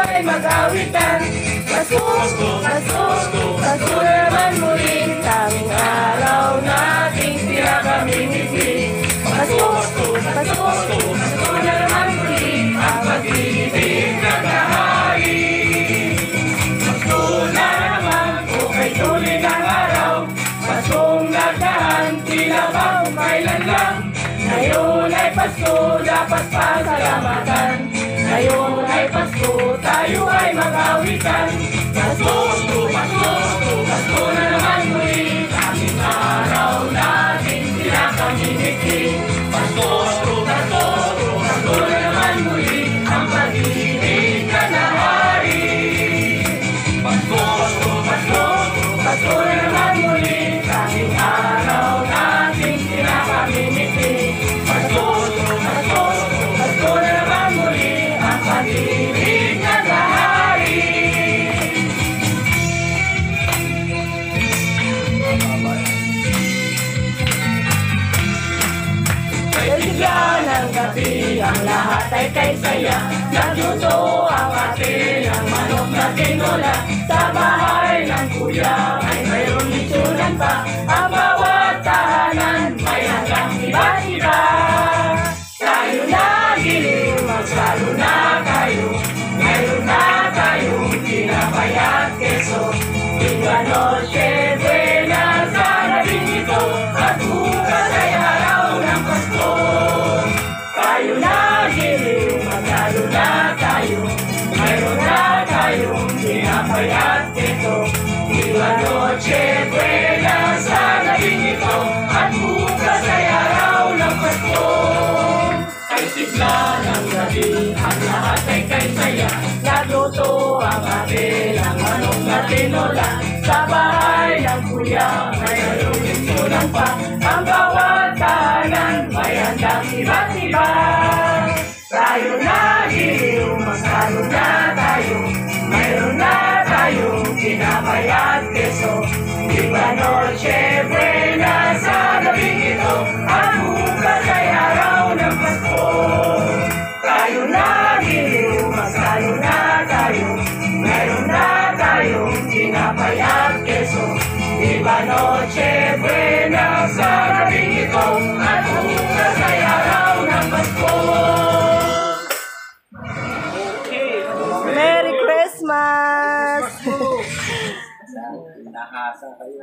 ay mag-awitan. Pasko, Pasko, Pasko naman muli, tanging araw nating pinakamimiti. Pasko, Pasko, Pasko naman muli, ang pag-ibig naghahari. Pasko na naman, okay tuloy ng araw. Paskong nagdaan, tila ba kung kailan lang. Ngayon ay Pasko, dapat pasalamatan. Ngayon ay Pasko, tayo ay mag-awitan. Pasko, Pasko, Pasko na naman muli, tanging araw natin pinakamimiti. Pasko, Pasko, Pasko na naman muli, ang pag-ibig na nahari. Pasko, Pasko, Pasko na naman muli, tanging araw natin pinakamimiti. Pasko, Pasko, Pasko na naman muli, ang pag-ibig na nahari. Sigla ng gabi, ang lahat ay kay saya. Nagluto ang ate ng manok na tinola. Sa bahay ng kuya ay mayroon litsunan pa. Ang bawat tahanan may hanggang iba't iba. Tayo na giliw, magsalo na kayo. Mayroon na tayong tinapay at keso. Lingwa, Noche Buena, sana din ito. At bukas ay araw ng Pasko. Tayo na giliw, magsalo na tayo. Mayroon na tayong tinapay at keso. Lingwa, Noche Buena, sana din ito. At bukas ay araw ng Pasko. Ay sigla ng gabi, ang lahat ay kay saya. Nagluto ang ate ng manok na tinola. Sa bahay ng kuya may mayroong sulang pa. Ang bawat tahanan may handang iba't iba. Tayo na giliw, magsalo na tayo. Mayroon na tayong tinapay at keso. Lingwa, Noche Buena, sa gabing ito. At bukas ay araw ng Pasko. Tayo na giliw, magsalo na tayo. Mayroon na tayong tinapay at keso. Lingwa, Noche Buena, sa gabing ito. At bukas ay araw ng Pasko. Merry Christmas! Nahasa kayo.